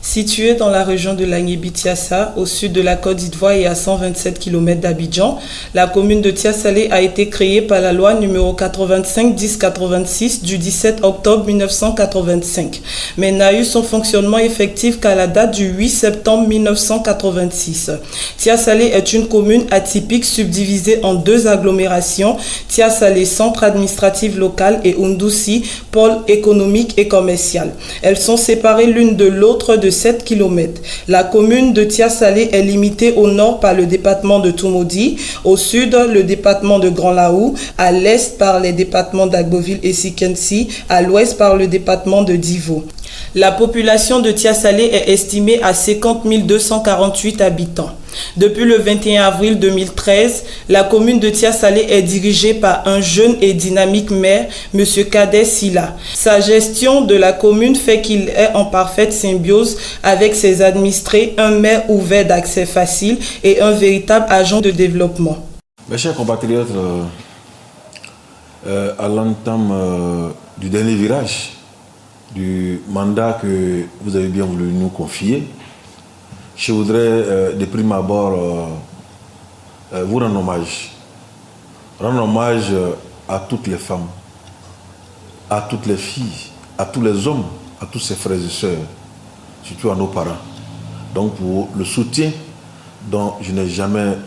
Situé dans la région de Lagné-Bitiassa, au sud de la Côte d'Ivoire et à 127 km d'Abidjan, la commune de Tiassalé a été créée par la loi numéro 85-1086 du 17 octobre 1985, mais n'a eu son fonctionnement effectif qu'à la date du 8 septembre 1986. Tiassalé est une commune atypique subdivisée en deux agglomérations, Tiassalé, centre administratif local, et Oundoussi, pôle économique et commercial. Elles sont séparées l'une de l'autre de 7 km. La commune de Tiassalé est limitée au nord par le département de Toumoudi, au sud le département de Grand Laou, à l'est par les départements d'Agboville et Sikensi, à l'ouest par le département de Divo. La population de Tiassalé est estimée à 50 248 habitants. Depuis le 21 avril 2013, la commune de Tiassalé est dirigée par un jeune et dynamique maire, M. Kadé Silla. Sa gestion de la commune fait qu'il est en parfaite symbiose avec ses administrés, un maire ouvert d'accès facile et un véritable agent de développement. Mes chers compatriotes, à l'entame du dernier virage du mandat que vous avez bien voulu nous confier, je voudrais de prime abord vous rendre hommage. Rendre hommage à toutes les femmes, à toutes les filles, à tous les hommes, à tous ses frères et sœurs, surtout à nos parents. Donc pour le soutien dont je n'ai jamais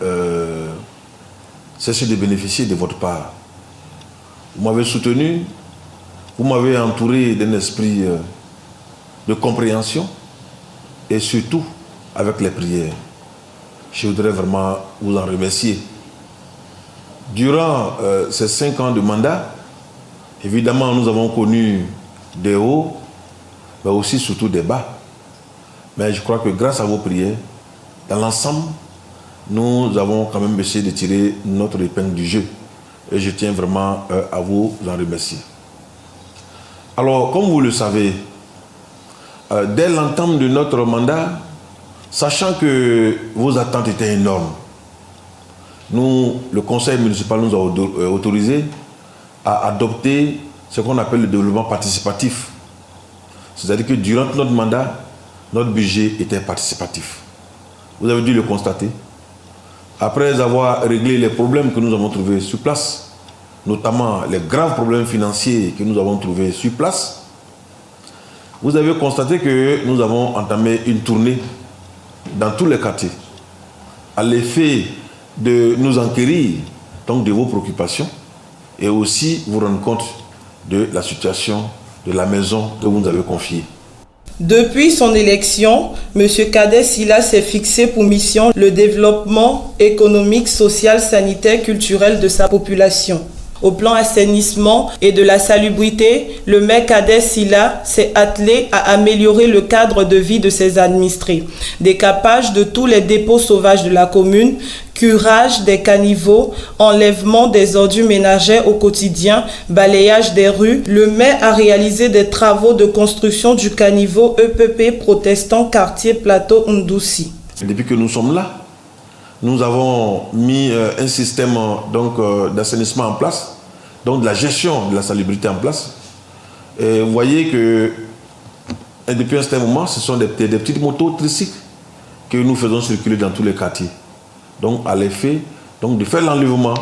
cessé de bénéficier de votre part. Vous m'avez soutenu, vous m'avez entouré d'un esprit de compréhension et surtout avec les prières. Je voudrais vraiment vous en remercier. Durant ces 5 ans de mandat, évidemment, nous avons connu des hauts, mais aussi surtout des bas. Mais je crois que grâce à vos prières, dans l'ensemble, nous avons quand même essayé de tirer notre épingle du jeu. Et je tiens vraiment à vous en remercier. Alors, comme vous le savez, dès l'entame de notre mandat, sachant que vos attentes étaient énormes, nous, le conseil municipal nous a autorisé à adopter ce qu'on appelle le développement participatif. C'est-à-dire que durant notre mandat, notre budget était participatif. Vous avez dû le constater. Après avoir réglé les problèmes que nous avons trouvés sur place, notamment les graves problèmes financiers que nous avons trouvés sur place, vous avez constaté que nous avons entamé une tournée dans tous les quartiers, à l'effet de nous enquérir donc de vos préoccupations et aussi vous rendre compte de la situation de la maison que vous nous avez confiée. Depuis son élection, M. Kadé Silla s'est fixé pour mission le développement économique, social, sanitaire, culturel de sa population. Au plan assainissement et de la salubrité, le maire Kadé Silla s'est attelé à améliorer le cadre de vie de ses administrés. Décapage de tous les dépôts sauvages de la commune, curage des caniveaux, enlèvement des ordures ménagères au quotidien, balayage des rues. Le maire a réalisé des travaux de construction du caniveau EPP protestant quartier Plateau Oundoussi. Depuis que nous sommes là, nous avons mis un système d'assainissement en place, donc de la gestion de la salubrité en place. Et vous voyez que depuis un certain moment, ce sont des petites motos tricycles que nous faisons circuler dans tous les quartiers. Donc à l'effet de faire l'enlèvement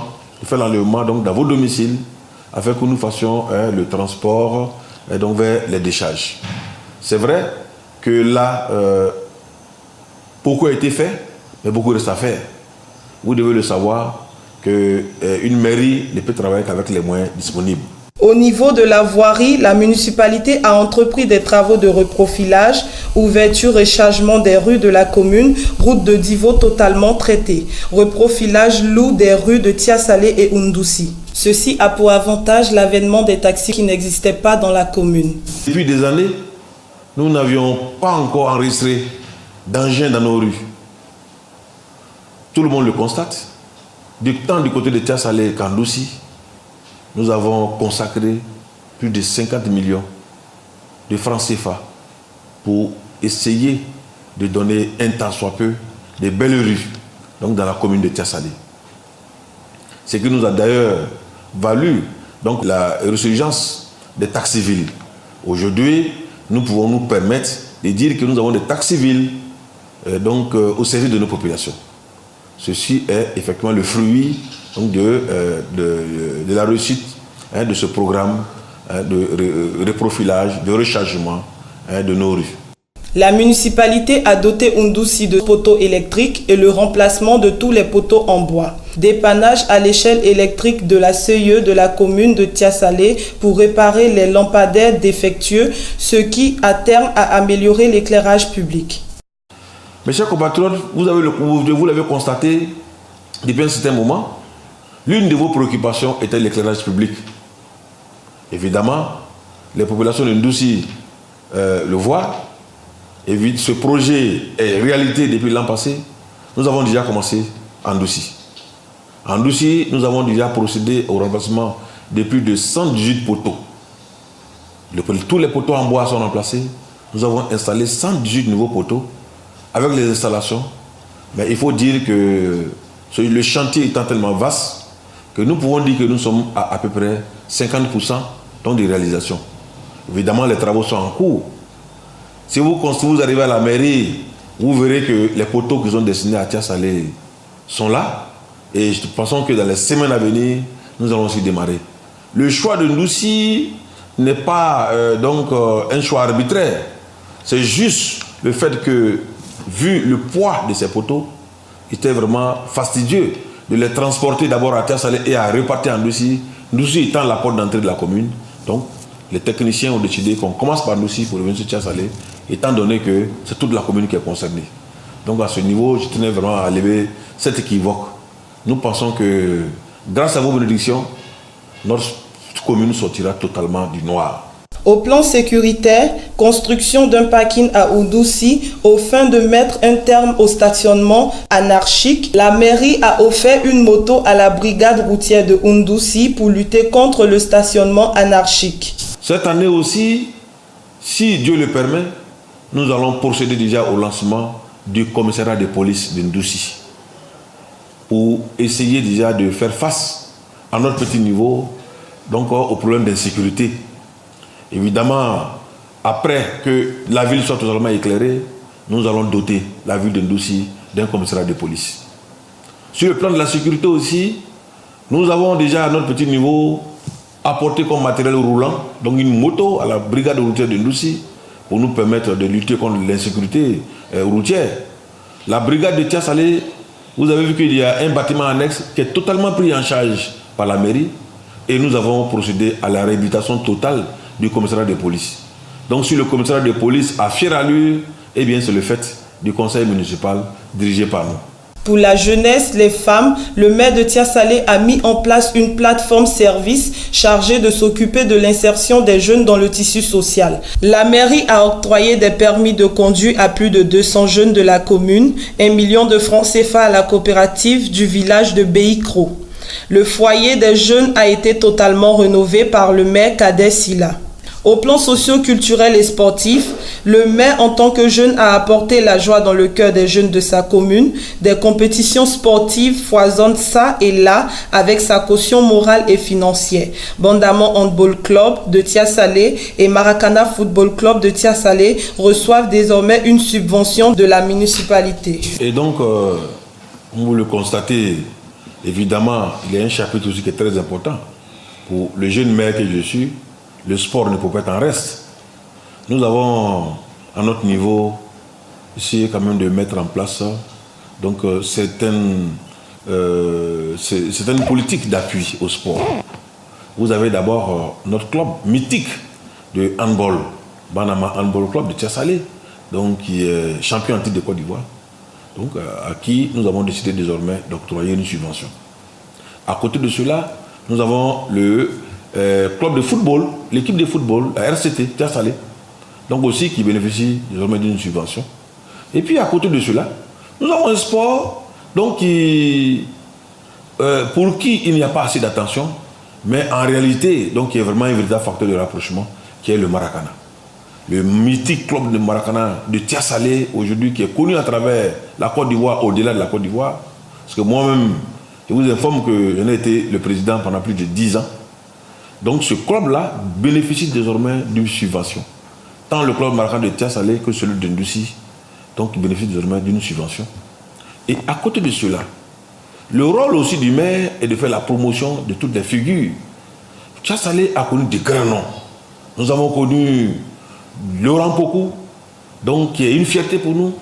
dans vos domiciles, afin que nous fassions le transport vers les décharges. C'est vrai que là, beaucoup a été fait, mais beaucoup reste à faire. Vous devez le savoir qu'une mairie ne peut travailler qu'avec les moyens disponibles. Au niveau de la voirie, la municipalité a entrepris des travaux de reprofilage, ouverture et chargement des rues de la commune, route de Divo totalement traitée, reprofilage lourd des rues de Tiassalé et Oundoussi. Ceci a pour avantage l'avènement des taxis qui n'existaient pas dans la commune. Depuis des années, nous n'avions pas encore enregistré d'engins dans nos rues. Tout le monde le constate. Tant du côté de Tiassalé qu'Oundoussi, nous avons consacré plus de 50 millions de francs CFA pour essayer de donner un tant soit peu de belles rues dans la commune de Tiassalé. Ce qui nous a d'ailleurs valu la résurgence des taxes civiles. Aujourd'hui, nous pouvons nous permettre de dire que nous avons des taxes civiles au service de nos populations. Ceci est effectivement le fruit donc, de la réussite de ce programme de reprofilage, de rechargement de nos rues. La municipalité a doté Oundoussi de poteaux électriques et le remplacement de tous les poteaux en bois. Dépannage à l'échelle électrique de la CIE de la commune de Tiasalé pour réparer les lampadaires défectueux, ce qui, à terme, a amélioré l'éclairage public. Mes chers compatriotes, vous l'avez constaté depuis un certain moment, l'une de vos préoccupations était l'éclairage public. Évidemment, les populations de Ndoussi le voient. Et ce projet est réalité depuis l'an passé. Nous avons déjà commencé en Ndoussi. En Ndoussi, nous avons déjà procédé au remplacement de plus de 118 poteaux. Tous les poteaux en bois sont remplacés. Nous avons installé 118 nouveaux poteaux avec les installations. Mais il faut dire que le chantier étant tellement vaste que nous pouvons dire que nous sommes à peu près 50% de réalisation. Évidemment, les travaux sont en cours. Si vous arrivez à la mairie, vous verrez que les poteaux qui sont destinés à Tiasalé sont là. Et nous pensons que dans les semaines à venir, nous allons aussi démarrer. Le choix de Ndoussi n'est pas un choix arbitraire. C'est juste le fait que, vu le poids de ces poteaux, il était vraiment fastidieux de les transporter d'abord à Tiasalé et à repartir en Ndoussi. Ndoussi étant la porte d'entrée de la commune. Donc, les techniciens ont décidé qu'on commence par Ndoussi pour revenir sur Tiasalé, étant donné que c'est toute la commune qui est concernée. Donc à ce niveau, je tenais vraiment à lever cet équivoque. Nous pensons que grâce à vos bénédictions, notre commune sortira totalement du noir. Au plan sécuritaire, construction d'un parking à Oundoussi aux fins de mettre un terme au stationnement anarchique, la mairie a offert une moto à la brigade routière de Oundoussi pour lutter contre le stationnement anarchique. Cette année aussi, si Dieu le permet, nous allons procéder déjà au lancement du commissariat de police de Ndoussi pour essayer déjà de faire face à notre petit niveau au problème d'insécurité. Évidemment, après que la ville soit totalement éclairée, nous allons doter la ville de Ndoussi d'un commissariat de police. Sur le plan de la sécurité aussi, nous avons déjà à notre petit niveau apporté comme matériel roulant, donc une moto à la brigade routière de Ndoussi pour nous permettre de lutter contre l'insécurité routière. La brigade de Tiasalé, vous avez vu qu'il y a un bâtiment annexe qui est totalement pris en charge par la mairie et nous avons procédé à la réhabilitation totale du commissariat de police. Donc sur le commissariat de police à fière allure, eh bien c'est le fait du conseil municipal dirigé par nous. Pour la jeunesse, les femmes, le maire de Tiasalé a mis en place une plateforme service chargée de s'occuper de l'insertion des jeunes dans le tissu social. La mairie a octroyé des permis de conduire à plus de 200 jeunes de la commune, 1 million de francs CFA à la coopérative du village de Beikro. Le foyer des jeunes a été totalement rénové par le maire Kader Silla. Au plan socio-culturel et sportif, le maire en tant que jeune a apporté la joie dans le cœur des jeunes de sa commune. Des compétitions sportives foisonnent ça et là avec sa caution morale et financière. Bandamon Handball Club de Tiasalé et Maracana Football Club de Tiasalé reçoivent désormais une subvention de la municipalité. Et donc, vous le constatez, évidemment, il y a un chapitre aussi qui est très important. Pour le jeune maire que je suis, le sport ne peut pas être en reste. Nous avons, à notre niveau, essayé quand même de mettre en place certaines politiques d'appui au sport. Vous avez d'abord notre club mythique de handball, Banama Handball Club de Tiasalé, donc qui est champion en titre de Côte d'Ivoire, donc à qui nous avons décidé désormais d'octroyer une subvention. À côté de cela, nous avons le club de football, l'équipe de football, la RCT, Tiasalé, donc aussi qui bénéficie désormais d'une subvention. Et puis à côté de cela, nous avons un sport donc pour qui il n'y a pas assez d'attention, mais en réalité, donc, qui est vraiment un véritable facteur de rapprochement, qui est le Maracana. Le mythique club de Maracana de Tiasalé, aujourd'hui, qui est connu à travers la Côte d'Ivoire, au-delà de la Côte d'Ivoire, parce que moi-même, je vous informe que j'en ai été le président pendant plus de 10 ans. Donc ce club-là bénéficie désormais d'une subvention tant le club Maracanã de Tia-Salé que celui de Ndoussi, donc qui bénéficie désormais d'une subvention. Et à côté de cela, le rôle aussi du maire est de faire la promotion de toutes les figures. Tia-Salé a connu des grands noms. Nous avons connu Laurent Pokou, donc qui est une fierté pour nous.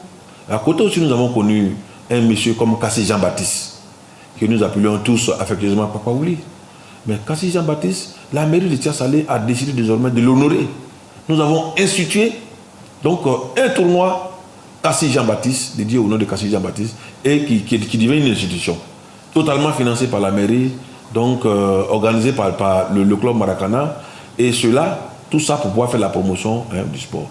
À côté aussi, nous avons connu un monsieur comme Kassi Jean-Baptiste, que nous appelions tous affectueusement Papa Ouli. Mais Kassi Jean-Baptiste, la mairie de Tia-Salé a décidé désormais de l'honorer. Nous avons institué donc un tournoi Kassi Jean-Baptiste, dédié au nom de Kassi Jean-Baptiste, et qui devient une institution totalement financée par la mairie, donc organisée par le club Maracanã, et cela, tout ça pour pouvoir faire la promotion du sport.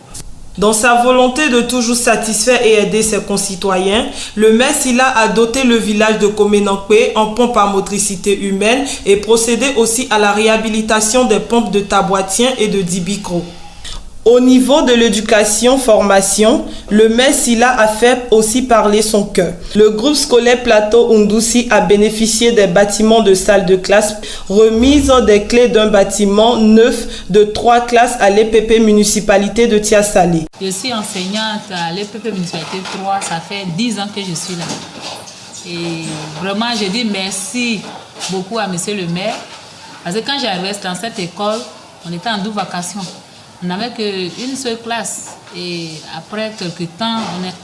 Dans sa volonté de toujours satisfaire et aider ses concitoyens, le maire Silla a doté le village de Komenakwe en pompes à motricité humaine et procédé aussi à la réhabilitation des pompes de Taboitien et de Dibicro. Au niveau de l'éducation-formation, le maire Silla a fait aussi parler son cœur. Le groupe scolaire Plateau Ndoussi a bénéficié des bâtiments de salles de classe, remise des clés d'un bâtiment neuf de 3 classes à l'EPP municipalité de Tia-Salé. Je suis enseignante à l'EPP municipalité 3, ça fait 10 ans que je suis là. Et vraiment, je dis merci beaucoup à monsieur le maire, parce que quand j'arrivais dans cette école, on était en double vacation. On n'avait qu'une seule classe et après quelques temps,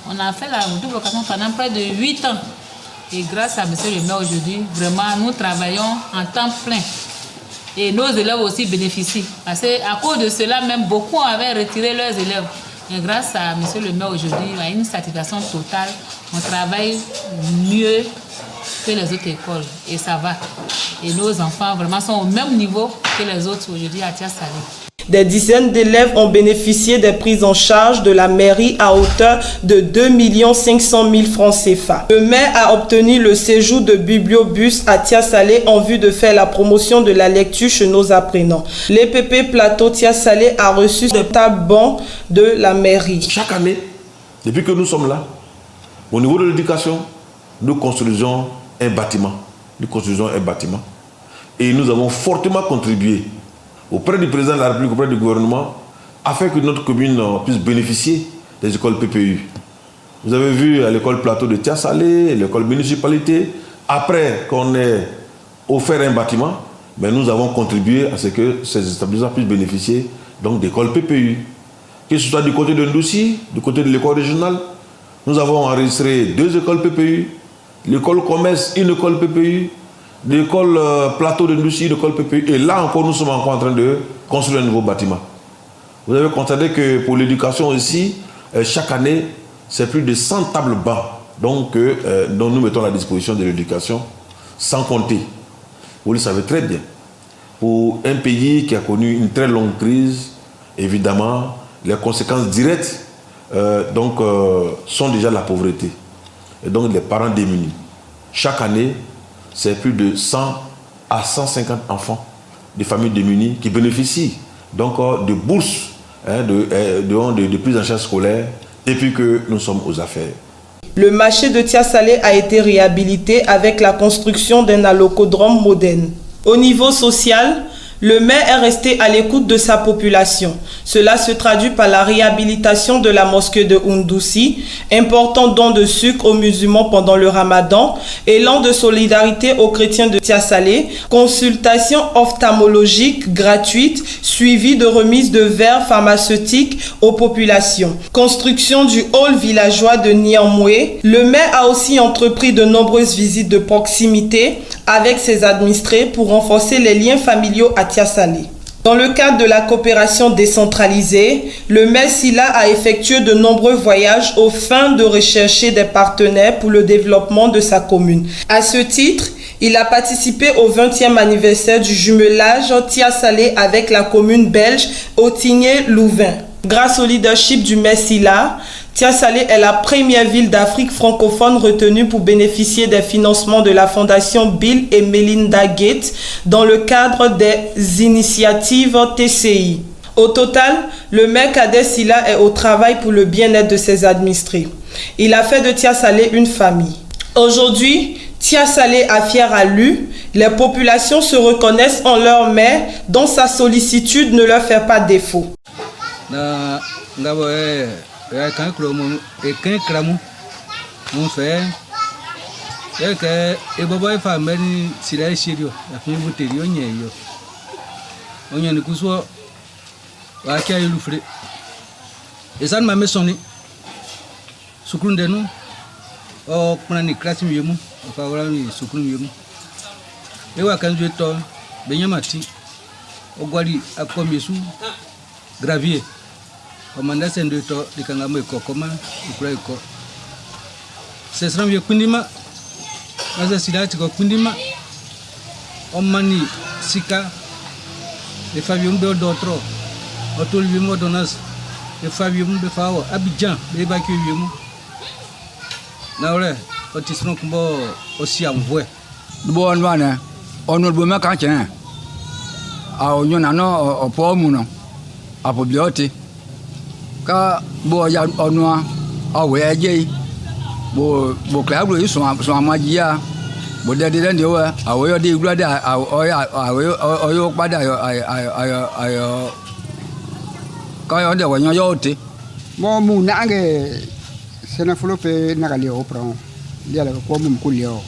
on a fait la double vacation pendant près de 8 ans. Et grâce à monsieur le maire aujourd'hui, vraiment, nous travaillons en temps plein. Et nos élèves aussi bénéficient. Parce qu'à cause de cela, même beaucoup avaient retiré leurs élèves. Et grâce à monsieur le maire aujourd'hui, il y a une satisfaction totale. On travaille mieux que les autres écoles et ça va. Et nos enfants vraiment sont au même niveau que les autres aujourd'hui à Tia-Salé. Des dizaines d'élèves ont bénéficié des prises en charge de la mairie à hauteur de 2 500 000 francs CFA. Le maire a obtenu le séjour de bibliobus à Tia-Salé en vue de faire la promotion de la lecture chez nos apprenants. L'EPP Plateau Tia-Salé a reçu des tables-bancs de la mairie. Chaque année, depuis que nous sommes là, au niveau de l'éducation, nous construisons un bâtiment. Et nous avons fortement contribué auprès du président de la République, auprès du gouvernement, afin que notre commune puisse bénéficier des écoles PPU. Vous avez vu à l'école Plateau de Tia-Salé, l'école municipalité, après qu'on ait offert un bâtiment, mais nous avons contribué à ce que ces établissements puissent bénéficier d'écoles PPU. Que ce soit du côté de Ndoussi, du côté de l'école régionale, nous avons enregistré 2 écoles PPU, l'école commerce, une école PPU, l'école Plateau de Ndoussi, l'école PPU. Et là encore, nous sommes encore en train de construire un nouveau bâtiment. Vous avez constaté que pour l'éducation aussi, chaque année, c'est plus de 100 tables bancs dont nous mettons à la disposition de l'éducation, sans compter. Vous le savez très bien. Pour un pays qui a connu une très longue crise, évidemment, les conséquences directes sont déjà la pauvreté. Et donc les parents démunis. Chaque année, c'est plus de 100 à 150 enfants de familles démunies qui bénéficient de bourses, de prise en charge scolaire, et puis que nous sommes aux affaires. Le marché de Tia-Salé a été réhabilité avec la construction d'un allocodrome moderne. Au niveau social, le maire est resté à l'écoute de sa population. Cela se traduit par la réhabilitation de la mosquée de Ndoussi, important don de sucre aux musulmans pendant le ramadan, élan de solidarité aux chrétiens de Tia-Salé, consultation ophtalmologique gratuite, suivi de remise de verres pharmaceutiques aux populations. Construction du hall villageois de Niamoué. Le maire a aussi entrepris de nombreuses visites de proximité avec ses administrés pour renforcer les liens familiaux à Tia-Salé. Dans le cadre de la coopération décentralisée, le maire Silla a effectué de nombreux voyages aux fins de rechercher des partenaires pour le développement de sa commune. À ce titre, il a participé au 20e anniversaire du jumelage Tia-Salé avec la commune belge Ottigné-Louvain. Grâce au leadership du maire Silla, Tia-Salé est la première ville d'Afrique francophone retenue pour bénéficier des financements de la fondation Bill et Melinda Gates dans le cadre des initiatives TCI. Au total, le maire Kader Silla est au travail pour le bien-être de ses administrés. Il a fait de Tia-Salé une famille. Aujourd'hui, Tia-Salé a fier à lui, les populations se reconnaissent en leur maire dont sa sollicitude ne leur fait pas défaut. na ngabo kan kromo kan kramu mon fait que e baba fa meni sira shirio la fin buterio nyeyo onye ni kuso wa kya ilufre esan ma mesoni sukrunde no o kuna ni klasi miemu fa wala ni sukru miemu e wa kan to benyamati ogwali akomyesu gravier komanda sendo to dikangamo ikokoma ikura iko sesram ye kundima Asa silati ko kundima omani sika le fabium do d'autres otol bimo donas le fabium de fawo Abidjan be ba ki yemu na ole otisno kumbo osi amvoe bon wana onol bo maka chen a onyo na no opo mu no apobioti ka bo ya onwa awe eje bo club lo so amajia bo de de wa awe de igluada awe pada ayo ka yo de wanyo yote mo mu nange sena folope nagali o pran dia la ko mu kulio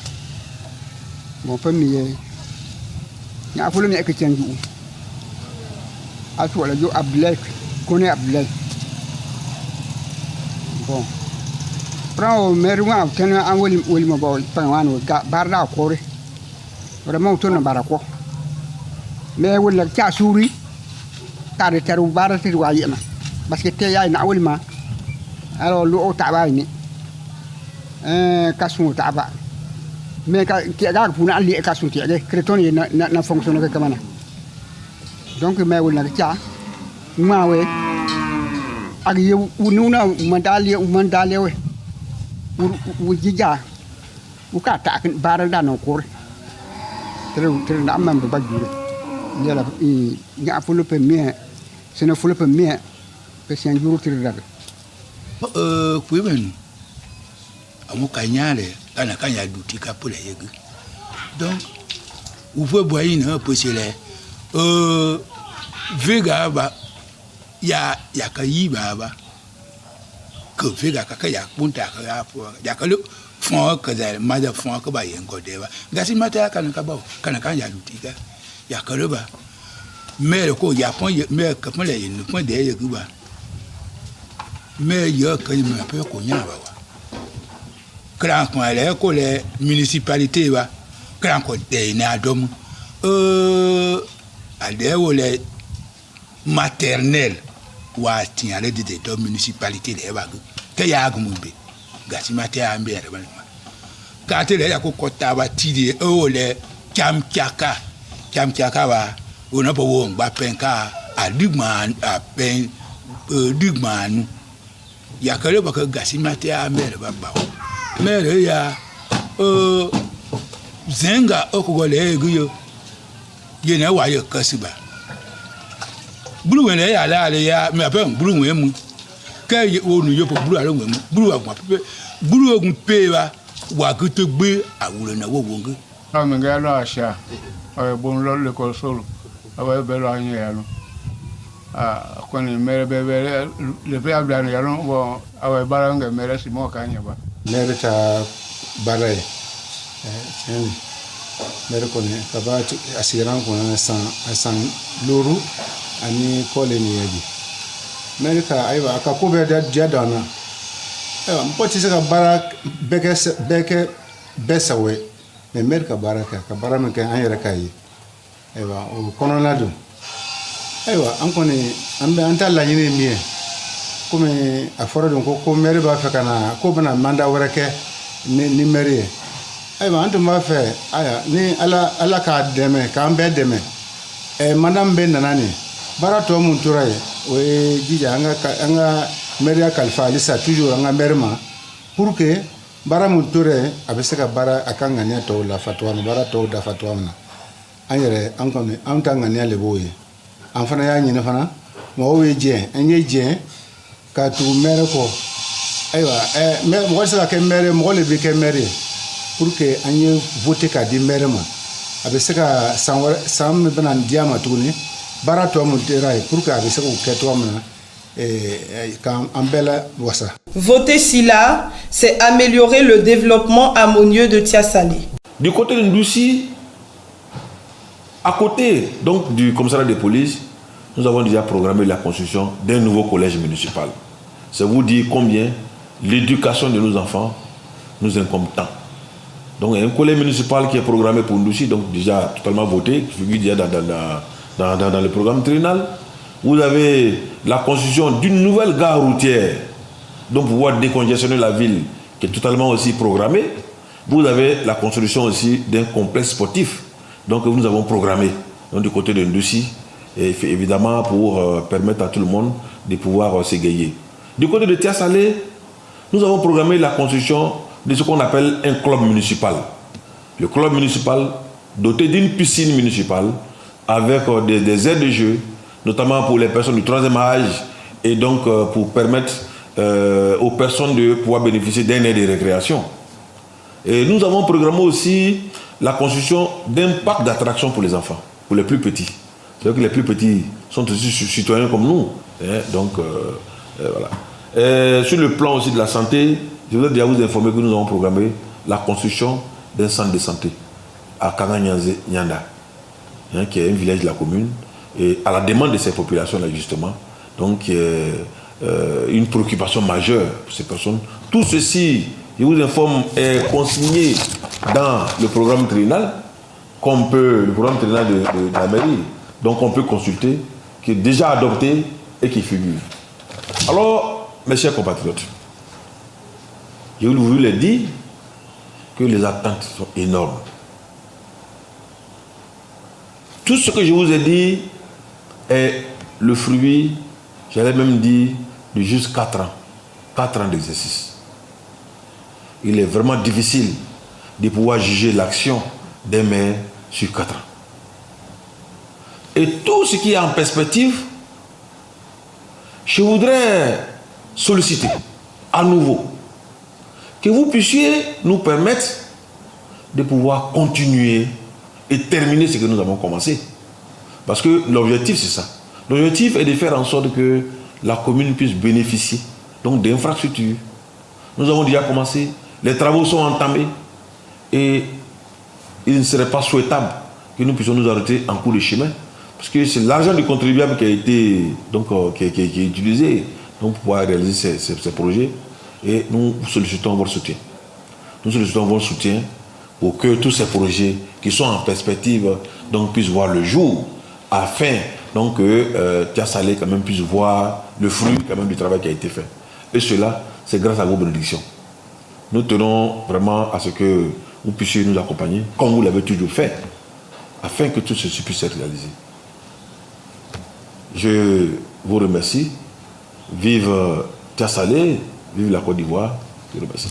mo pamiye nya folo ne ekitenju asu wala jo Abdullah kone Abdullah bon Prao meruwa tena an woli mo bol panwano ga barda kore vraiment to na barako me wala cha suri ta de taru barata wa yema parce que te ya na woli ma alors lu o taba ni kasu taba me ka ti ga puna ali kasu ti ga kreton na fonctionne que kamana donc me wala cha ma we ak yu nuna mandale we wujija ukata bara dano kor tere na mam ba jure yala nya fulupe mie sene fulupe mie pe sen juru tere daga kuimen amu kanyale kana kanya dutika pole yegu donc ouvre boyine posele vega ba ya kayiba ba que vega kaka ya punta ka ya kalu fon ka da ma da fon ka ba yen ko deba gasi mata kan ka ba kan kan ya lutika ya kalu ba mais ko ya pon mais ka pon le yen pon de ye ku ba mais yo ka me pe ko nya ba wa kran ko le ko le municipalité ba kran ko de na dom ade wo le maternelle wa tiɲale de dɔ municipalité de ba ke ya gumbe gasi mate ambe ya ba ka te le ya ko kota ba tidi o le cham chaka ba ona bo wo ngba penka a digman a pen digman ya kale ba ka gasi mate ambe ba ba mere ya zenga o ko le guyo ye na wa ye kasiba bulu wele ya la ya me ape bulu wemu ka onu yo po bulu ala wemu bulu wa pepe bulu ogun pe wa ko to gbe awuro na wo wonge na me ga lo asha o bon lo le ko solo awe be lo anya ya lo ko ni mere be le pe abla ya lo bo awe bara nga mere si mo ka anya ba mere ta bare sen mere ko ne ka ba asiran ko na san loru ani kole ni yaji America aiwa akakobe da jadana mpoti saka bara beke besawe America baraka ka bara me kan ayere kai aiwa o kono ladu aiwa an koni ambe anta la yini mie comme aforo don ko mere ba fe kana ko bana manda warake ni mere aiwa antu ma fe aya ni ala ka deme ka ambe deme madam ben nanani bara to mun turai o jija anga meria kalfa lisa toujours anga merma pour que bara mun turai abeseka bara akanga ne to la fatwa bara to da fatwa na anyere ankome amtanga ne le boye amfana ya nyine fana mo we je enye je ka tu mere ko aywa me mo se ka mere mo le bi ke mere pour que anye voter ka di mere ma abeseka sam me bana diama tuni bara to mun terai pour que abeseka ko keto amna qu'en belle voici. Voter Silla, c'est améliorer le développement harmonieux de Tia-Salé. Du côté de Ndoussi, à côté donc, du commissariat de police, nous avons déjà programmé la construction d'un nouveau collège municipal. C'est vous dire combien l'éducation de nos enfants nous incombe tant. Donc, un collège municipal qui est programmé pour Ndoussi, donc déjà totalement voté, qui figure déjà dans le programme triennal. Vous avez la construction d'une nouvelle gare routière, donc pour pouvoir décongestionner la ville, qui est totalement aussi programmée. Vous avez la construction aussi d'un complexe sportif, donc nous avons programmé donc, du côté de Ndoussi, et évidemment pour permettre à tout le monde de pouvoir s'égayer. Du côté de Tia-Salé, nous avons programmé la construction de ce qu'on appelle un club municipal. Le club municipal doté d'une piscine municipale avec des aires de jeu, notamment pour les personnes du 3e âge, et donc pour permettre aux personnes de pouvoir bénéficier d'un aire de récréation. Et nous avons programmé aussi la construction d'un parc d'attractions pour les enfants, pour les plus petits. C'est-à-dire que les plus petits sont aussi citoyens comme nous. Hein, donc, voilà. Et sur le plan aussi de la santé, je voudrais déjà vous informer que nous avons programmé la construction d'un centre de santé à Kanga-Nyanda, hein, qui est un village de la commune, et à la demande de ces populations-là, justement. Donc, une préoccupation majeure pour ces personnes. Tout ceci, je vous informe, est consigné dans le programme triennal, le programme triennal de la mairie. Donc, on peut consulter, qui est déjà adopté et qui figure. Alors, mes chers compatriotes, je vous le dis que les attentes sont énormes. Tout ce que je vous ai dit est le fruit, j'allais même dire, de juste 4 ans. 4 ans d'exercice. Il est vraiment difficile de pouvoir juger l'action des maires sur 4 ans. Et tout ce qui est en perspective, je voudrais solliciter à nouveau que vous puissiez nous permettre de pouvoir continuer et terminer ce que nous avons commencé. Parce que l'objectif, c'est ça. L'objectif est de faire en sorte que la commune puisse bénéficier donc d'infrastructures. Nous avons déjà commencé, les travaux sont entamés et il ne serait pas souhaitable que nous puissions nous arrêter en cours de chemin. Parce que c'est l'argent du contribuable qui a été donc, qui est utilisé donc, pour pouvoir réaliser ces projets. Et nous sollicitons votre soutien. Nous sollicitons votre soutien pour que tous ces projets qui sont en perspective donc, puissent voir le jour, afin donc, que Tia-Salé quand même puisse voir le fruit quand même, du travail qui a été fait. Et cela, c'est grâce à vos bénédictions. Nous tenons vraiment à ce que vous puissiez nous accompagner, comme vous l'avez toujours fait, afin que tout ceci puisse être réalisé. Je vous remercie. Vive Tia-Salé, vive la Côte d'Ivoire. Je vous remercie.